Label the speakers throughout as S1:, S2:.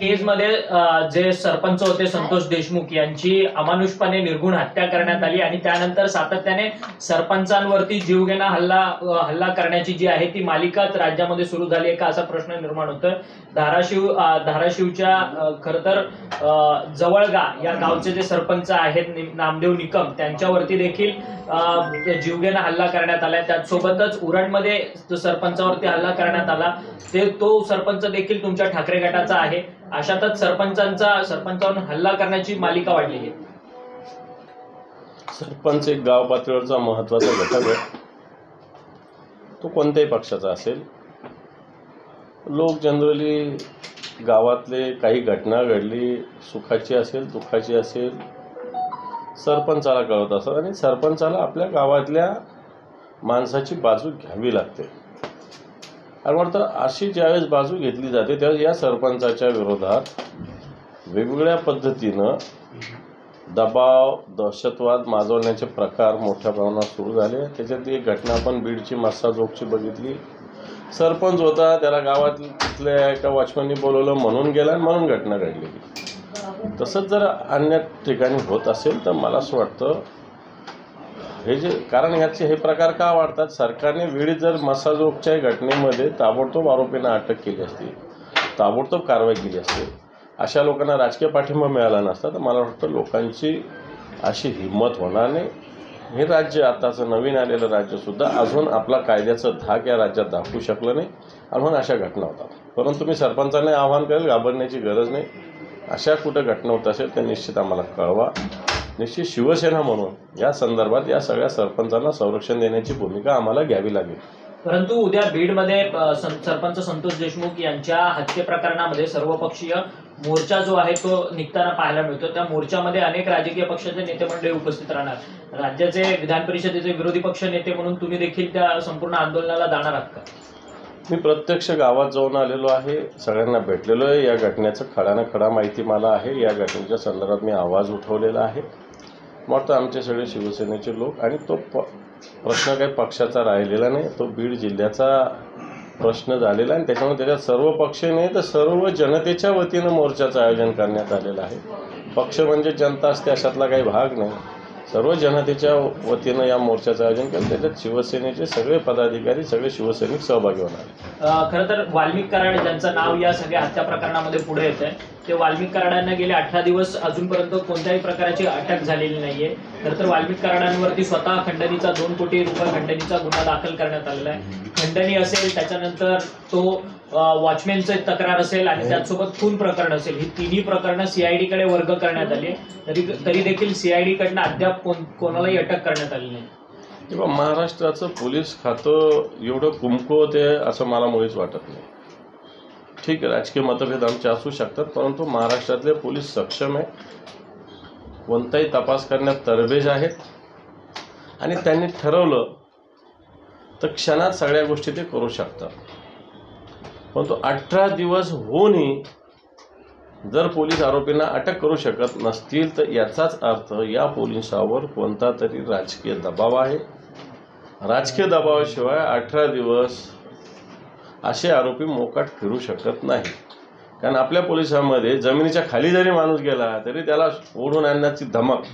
S1: केसमध्ये जे सरपंच होते संतोष देशमुख यांची अमानुषपणे निर्घुण हत्या करण्यात आली आणि त्यानंतर सातत्याने सरपंचांवरती जीवघेणा हल्ला करण्याची जी आहे ती मालिकाच राज्यामध्ये सुरू झाली आहे का असा प्रश्न निर्माण होतोय। धाराशिवच्या खरं तर जवळगा या गावचे जे सरपंच आहेत नामदेव निकम त्यांच्यावरती देखील जीवघेणा हल्ला करण्यात आलाय। त्याचसोबतच उरणमध्ये जो सरपंचावरती हल्ला करण्यात आला तो सरपंच देखील तुमच्या ठाकरे गटाचा आहे। अशातच सरपंचावर हल्ला करण्याची मालिका वाढली आहे।
S2: सरपंच एक गाव पातळीवरचा महत्त्वाचा घटक आहे। तो कोणत्याही पक्षाचा असेल, लोक जनरली गावातले काही घटना घडली, सुखाची असेल दुःखाची असेल, सरपंचाला कळत असतात आणि सरपंचाला आपल्या गावातल्या माणसाची बाजू घ्यावी लागते। आणि वाटतं अशी ज्यावेळेस बाजू घेतली जाते त्यावेळेस या सरपंचाच्या विरोधात वेगवेगळ्या पद्धतीनं दबाव, दहशतवाद माजवण्याचे प्रकार मोठ्या प्रमाणात सुरू झाले। त्याच्यात एक घटना आपण बीडची मस्साजोगची बघितली। सरपंच होता, त्याला गावातल्या एका वॉचमननी बोलवलं म्हणून गेला आणि म्हणून घटना घडली। तसंच जर अन्य ठिकाणी होत असेल तर मला असं वाटतं हे जे कारण याचे हे प्रकार का वाढतात, सरकारने वेळी जर मस्साजोगच्या घटनेमध्ये ताबडतोब आरोपींना अटक केली असती, ताबडतोब कारवाई केली असती, अशा लोकांना राजकीय पाठिंबा मिळाला नसता तर मला वाटतं लोकांची अशी हिंमत होणार नाही। हे राज्य आताचं नवीन आलेलं राज्यसुद्धा अजून आपला कायद्याचं धाक या राज्यात दाखवू शकलं नाही आणि म्हणून अशा घटना होतात। परंतु मी सरपंचांना आवाहन करेल, घाबरण्याची गरज नाही। अशा कुठं घटना होत असेल तर निश्चित आम्हाला कळवा। निश्चित शिवसेना म्हणून या संदर्भात या सगळ्या सरपंचांना संरक्षण देण्याची भूमिका आम्हाला घ्यावी लागेल।
S1: परंतु उद्या बीडमध्ये सरपंच संतोष देशमुख यांच्या हत्ये प्रकरणामध्ये सर्वपक्षीय मोर्चा जो आहे तो निघताना पाहायला मिळतो। त्या मोर्चामध्ये अनेक राजकीय पक्षाचे नेते मंडळी उपस्थित राहणार। राज्याचे विधान परिषदेचे विरोधी पक्ष नेते म्हणून तुम्ही देखील त्या संपूर्ण आंदोलनाला जाणार आहात का? मी
S2: प्रत्यक्ष गावात जाऊन आलेलो आहे, सगळ्यांना भेटलेलो आहे। या घटनेचं खडानं खडा माहिती मला आहे। या घटनेच्या संदर्भात मी आवाज उठवलेला आहे। मग आमचे सगळे शिवसेनेचे लोक आणि तो प्रश्न काही पक्षाचा राहिलेला नाही, तो बीड जिल्ह्याचा प्रश्न झालेला आणि त्याच्यामुळे त्याच्यात सर्व पक्ष नाही तर सर्व जनतेच्या वतीनं मोर्चाचं आयोजन करण्यात आलेलं आहे। पक्ष म्हणजे जनता असते अशातला काही भाग नाही, सर्व जनतेच्या वतीनं या मोर्चाचं आयोजन केलं। त्याच्यात शिवसेनेचे सगळे पदाधिकारी, सगळे शिवसैनिक सहभागी होणार।
S1: खरं तर वाल्मिक कराड ज्यांचं नाव या सगळ्या हत्या प्रकरणामध्ये पुढे येत आहे ते वाल्मिक कराडांना गेले 18 दिवस अजूनपर्यंत कोणत्याही प्रकारची अटक झालेली नाहीये। खरं तर वाल्मिक कराडांवरती स्वतः खंडणीचा 2 कोटी रुपये खंडणीचा गुन्हा दाखल करण्यात आलेला आहे। खंडणी असेल, त्याच्यानंतर तो वॉचमॅनची तक्रार असेल आणि त्याचसोबत खून प्रकरण असेल, ही तिन्ही प्रकरणं सीआयडी कडे वर्ग करण्यात आली। तरी देखील सीआयडी कडनं अद्याप कोणालाही अटक करण्यात आली नाही।
S2: किंवा महाराष्ट्राचं पोलीस खातं एवढं कुमकुवत आहे असं मला मुळीच वाटत नाही। ठीक आहे, राजकीय मतभेद आमचे असू शकतात, परंतु महाराष्ट्रातले पोलीस सक्षम आहे, कोणताही तपास करण्यात तरबेज आहेत आणि त्यांनी ठरवलं तर क्षणात सगळ्या गोष्टी ते करू शकतात। परंतु 18 दिवस होऊनही जर पोलीस आरोपींना अटक करू शकत नसतील तर याचाच अर्थ या पोलिसांवर कोणता तरी राजकीय दबाव आहे। राजकीय दबावाशिवाय 18 दिवस असे आरोपी मोकाट फिरू शकत नाही। कारण आपल्या पोलिसांमध्ये जमिनीच्या खाली जरी माणूस गेला तरी त्याला ओढून आणण्याची धमक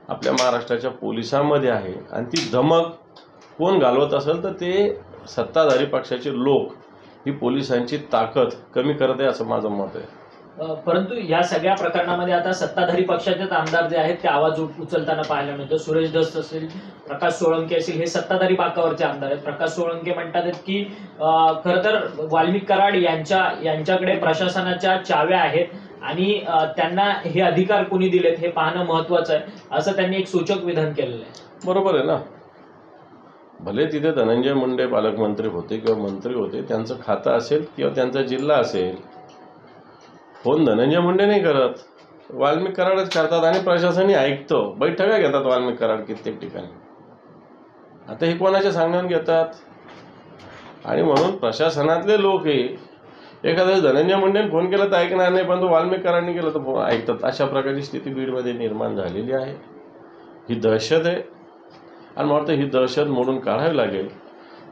S2: आपल्या महाराष्ट्राच्या पोलिसांमध्ये आहे आणि ती धमक कोण घालवत असेल तर ते सत्ताधारी पक्षाचे लोक ही पोलिसांची ताकद कमी करत आहे असं माझं मत आहे।
S1: परंतु या सगळ्या प्रकरणामध्ये आता सत्ताधारी पक्षाचेच आमदार जे आहेत ते आवाज उचलताना पाहायला मिळतं। सुरेश धस असेल, प्रकाश सोळंके असेल, हे सत्ताधारी बाकावरचे आमदार आहेत। प्रकाश सोळंके म्हणतात की खरं तर वाल्मिक कराड यांच्याकडे प्रशासनाच्या चाव्या आहेत आणि त्यांना हे अधिकार कोणी दिलेत हे पाहणं महत्त्वाचं आहे असं त्यांनी एक सूचक विधान केलेलं आहे।
S2: बरोबर आहे ना, भले तिथे धनंजय मुंडे पालकमंत्री होते किंवा मंत्री होते, त्यांचं खातं असेल किंवा त्यांचा जिल्हा असेल, फोन धनंजय मुंडे नाही करत, वाल्मिक कराडच करतात आणि प्रशासनही ऐकतो। बैठका घेतात वाल्मिक कराड कित्येक ठिकाणी। आता हे कोणाच्या सांगण्यावर घेतात आणि म्हणून प्रशासनातले लोक हे एखाद्या धनंजय मुंडेने फोन केला तर ऐकणार नाही, पण तो वाल्मिक कराडने केलं तर ऐकतात। अशा प्रकारची स्थिती बीडमध्ये निर्माण झालेली आहे। ही दहशत आहे आणि मला वाटतं ही दहशत मोडून काढावी लागेल।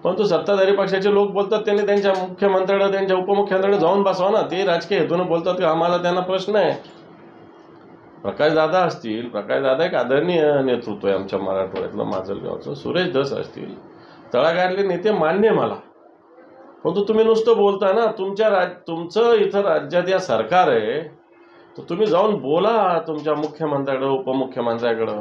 S2: परंतु सत्ताधारी पक्षाचे लोक बोलतात त्यांनी त्यांच्या मुख्यमंत्र्याकडे त्यांच्या उपमुख्यमंत्र्याकडे जाऊन बसवा ना. ते राजकीय हेतून बोलतात की आम्हाला त्यांना प्रश्न आहे. प्रकाशदादा असतील, प्रकाशदादा एक आदरणीय नेतृत्व आहे आमच्या मराठवाड्यातलं, माजलगावचं. सुरेश धस असतील, तळागाळातले नेते मान्य आहे मला. परंतु तुम्ही नुसतं बोलता ना. तुमचं इथं राज्यात या सरकार आहे, तर तुम्ही जाऊन बोला तुमच्या मुख्यमंत्र्याकडं, उपमुख्यमंत्र्याकडं.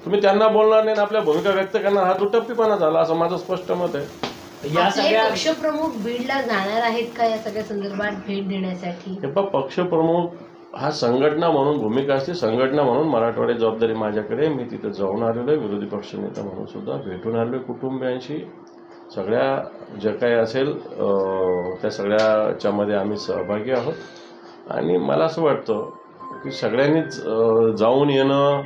S2: तुम्ही त्यांना बोलणार नाही, आपल्या भूमिका व्यक्त करणार, हा दुटप्पीपणा झाला असं माझं स्पष्ट मत आहे.
S1: या
S3: आपले
S1: सगळ्या
S3: पक्षप्रमुख बीडला जाणार आहेत का या सगळ्या संदर्भात भेट देण्यासाठी?
S2: हे पक्षप्रमुख हा संघटना म्हणून भूमिका असते. संघटना म्हणून मराठवाड्यात जबाबदारी माझ्याकडे. मी तिथं जाऊन आलेलो आहे, विरोधी पक्षनेता म्हणून सुद्धा भेटून आलो आहे कुटुंबियांशी. सगळ्या जे काही असेल त्या सगळ्याच्यामध्ये आम्ही सहभागी आहोत. आणि मला असं वाटतं की सगळ्यांनीच जाऊन येणं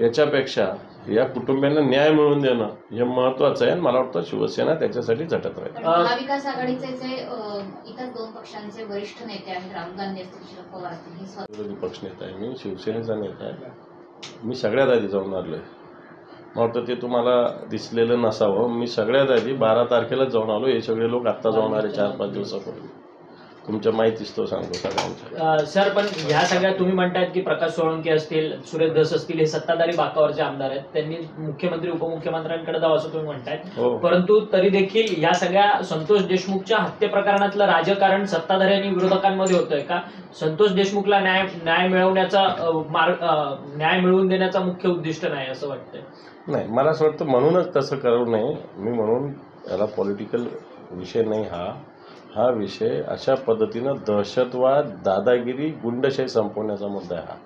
S2: याच्यापेक्षा या कुटुंबियांना न्याय मिळवून देणं हे महत्त्वाचं आहे. आणि मला वाटतं शिवसेना त्याच्यासाठी झटत राहील.
S4: महाविकास आघाडीचे जे इतर दोन पक्षांचे वरिष्ठ नेते आहेत, राहुल गांधी असतील, शरद पवार असतील, हे
S2: विरोधी पक्षनेता आहे मी, शिवसेनेचा नेता आहे. मी सगळ्यात आधी जाऊन आलो आहे. मला वाटतं ते तुम्हाला दिसलेलं नसावं. मी सगळ्यात आधी 12 तारखेलाच जाऊन आलो. हे सगळे लोक आत्ता जाऊन आले 4-5 दिवसापूर्वी. तुमच्या माहितीच तो सांगतो सगळ्यांच्या.
S1: सर, पण ह्या सगळ्या तुम्ही म्हणतायत की प्रकाश सोळंके असतील, सुरेश धस असतील, हे सत्ताधारी बाकावरचे आमदार आहेत, त्यांनी मुख्यमंत्री उपमुख्यमंत्र्यांकडे जावं असं तुम्ही म्हणतायत.
S2: हो.
S1: परंतु तरी देखील या सगळ्या संतोष देशमुखच्या हत्ये प्रकरणातलं राजकारण सत्ताधारी आणि विरोधकांमध्ये होतंय का? संतोष देशमुखला न्याय मिळवण्याचा न्याय मिळवून देण्याचा मुख्य उद्दिष्ट नाही असं वाटतंय?
S2: नाही, मला असं वाटतं म्हणूनच तसं करू नये. मी म्हणून याला पॉलिटिकल विषय नाही हा विषय अशा पद्धतीनं दहशतवाद, दादागिरी, गुंडशाही संपवण्याचा मुद्दा आहे.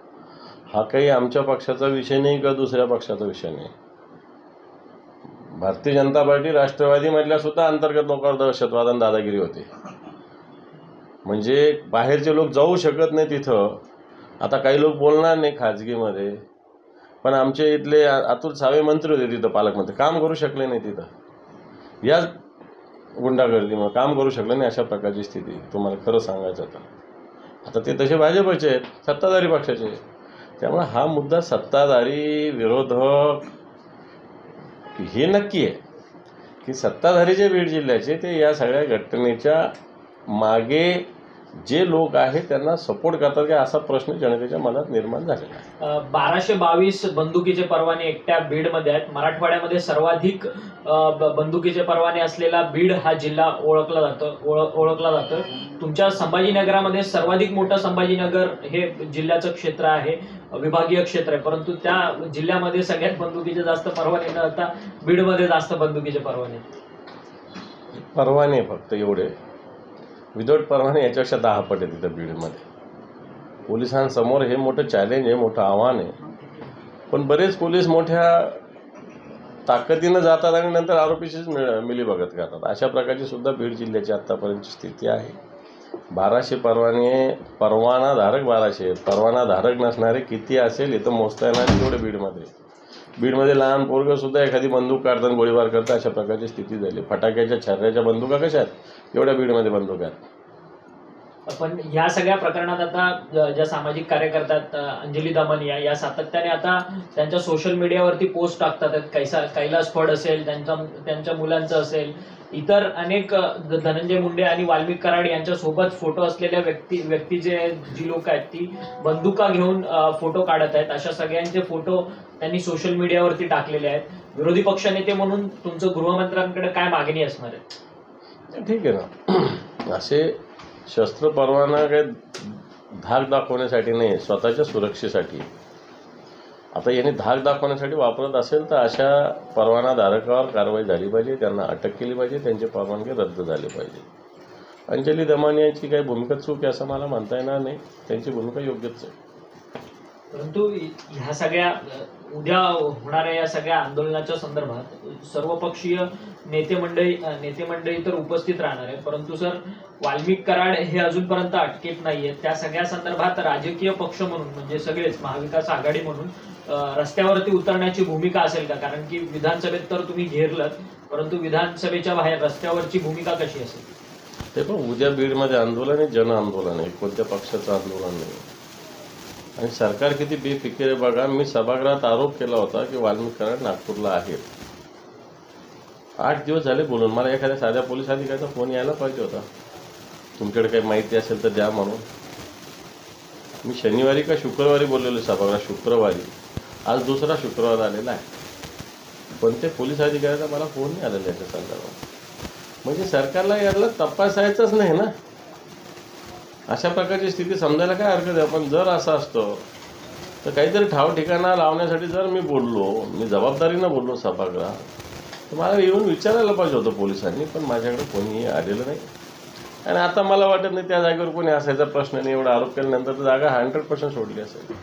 S2: हा काही आमच्या पक्षाचा विषय नाही का दुसऱ्या पक्षाचा विषय नाही. भारतीय जनता पार्टी, राष्ट्रवादीमधल्या सुद्धा अंतर्गत लोकांवर दहशतवाद आणि दादागिरी होते. म्हणजे बाहेरचे लोक जाऊ शकत नाही तिथं. आता काही लोक बोलणार नाही खाजगीमध्ये, पण आमचे इथले अतुल सावे मंत्री होते तिथं, पालकमंत्री, काम करू शकले नाही तिथं. या गुंडागर्दीमुळे काम करू शकलं नाही. अशा प्रकारची स्थिती तुम्हाला खरं सांगायचं तर. आता ते तसे भाजपचे आहेत, सत्ताधारी पक्षाचे. त्यामुळे हा मुद्दा सत्ताधारी विरोधक हे नक्की आहे की सत्ताधारी जे बीड जिल्ह्याचे ते या सगळ्या घटनेच्या मागे जे लोक आहेत त्यांना सपोर्ट करतात का असा प्रश्न जनतेच्या मनात निर्माण झालेला आहे.
S1: 1222 बंदुकीचे परवाने एकट्या बीडमध्ये आहेत. मराठवाड्यामध्ये सर्वाधिक बंदुकीचे परवाने असलेला बीड हा जिल्हा ओळखला जातो. तुमच्या संभाजीनगरामध्ये सर्वाधिक मोठं संभाजीनगर हे जिल्ह्याचं क्षेत्र आहे, विभागीय क्षेत्र आहे. परंतु त्या जिल्ह्यामध्ये सगळ्यात बंदुकीचे जास्त परवाने न होता बीडमध्ये जास्त बंदुकीचे
S2: परवाने फक्त एवढे. विदाऊट परवाने याच्यापेक्षा 10 पट आहे तिथं बीडमध्ये. पोलिसांसमोर हे मोठं चॅलेंज आहे, मोठं आव्हान आहे. पण बरेच पोलीस मोठ्या ताकदीनं जातात आणि नंतर आरोपीशीच मिलीभगत करतात. अशा प्रकारची सुद्धा बीड जिल्ह्याची आत्तापर्यंतची स्थिती आहे. 1200 परवाने, परवानाधारक 1200 आहेत. परवानाधारक नसणारे किती असेल हे तर मोजता येणार तेवढे बीडमध्ये लहान पोरगं सुद्धा एखादी बंदूक काढताना गोळीबार करतात. अशा प्रकारची स्थिती झाली. फटाक्याच्या छर्ऱ्याच्या बंदुका कशा आहेत, एवढ्या बीडमध्ये बंदुका आहेत.
S1: पण ह्या सगळ्या प्रकरणात आता ज्या सामाजिक कार्यकर्त्यात अंजली दमनिया या सातत्याने आता त्यांच्या सोशल मीडियावरती पोस्ट टाकतात. कैलास फड असेल, त्यांच्या मुलांचं असेल, इतर अनेक धनंजय मुंडे आणि वाल्मिक कराड यांच्या सोबत फोटो असलेल्या व्यक्तीचे जी लोक आहेत ती बंदुका घेऊन फोटो काढत आहेत. अशा सगळ्यांचे फोटो त्यांनी सोशल मीडियावरती टाकलेले आहेत. विरोधी पक्षनेते म्हणून तुमचं गृहमंत्र्यांकडे काय मागणी असणार आहे?
S2: ठीक आहे ना. असे शस्त्र परवाना काही धाक दाखवण्यासाठी नाही, स्वतःच्या सुरक्षेसाठी. आता यांनी धाक दाखवण्यासाठी वापरत असेल तर अशा परवानाधारकावर कारवाई झाली पाहिजे, त्यांना अटक केली पाहिजे, त्यांचे परवानगी रद्द झाले पाहिजे. अंजली दमानियाची काही भूमिका चूक आहे असं मला म्हणता येणार नाही. त्यांची भूमिका योग्यच आहे.
S1: परंतु ह्या सगळ्या उद्या होणाऱ्या या सगळ्या आंदोलनाच्या संदर्भात सर्वपक्षीय नेते मंडळी तर उपस्थित राहणार आहे. परंतु सर, वाल्मिक कराड हे अजूनपर्यंत अटकेत नाहीये. त्या सगळ्या संदर्भात राजकीय पक्ष म्हणून म्हणजे सगळेच महाविकास आघाडी म्हणून रस्त्यावरती उतरण्याची भूमिका असेल का? कारण की विधानसभेत तर तुम्ही घेरलत, परंतु विधानसभेच्या बाहेर रस्त्यावरची भूमिका कशी असेल?
S2: ते पण उद्या बीडमध्ये आंदोलन आहे, जन आंदोलन आहे, कोणत्या पक्षाचं आंदोलन नाही. आणि सरकार किती बेफिकीर आहे बघा. मी सभागृहात आरोप केला होता की वाल्मिक कराड नागपूरला आहेत. 8 दिवस झाले बोलून. मला एखाद्या साध्या पोलीस अधिकाऱ्याचा फोन यायला पाहिजे होता, तुमच्याकडे काही माहिती असेल तर द्या म्हणून. मी शनिवारी का शुक्रवारी बोललेलो सभागृहात, शुक्रवारी. आज दुसरा शुक्रवार आलेला आहे, पण ते पोलीस अधिकाऱ्याचा मला फोन नाही आलेला याच्या संदर्भात. म्हणजे सरकारला याला तपासायचंच नाही ना. अशा प्रकारची स्थिती समजायला काय हरकत आहे. पण जर असं असतं तर काहीतरी ठाव ठिकाणा लावण्यासाठी जर मी बोललो, मी जबाबदारीनं बोललो सभागृहात, तर मला येऊन विचारायला पाहिजे होतं पोलिसांनी. पण माझ्याकडे कोणीही आलेलं नाही. आणि आता मला वाटत नाही त्या जागेवर कोणी असायचा प्रश्न नाही. एवढा आरोप केल्यानंतर तर जागा 100% सोडली असेल.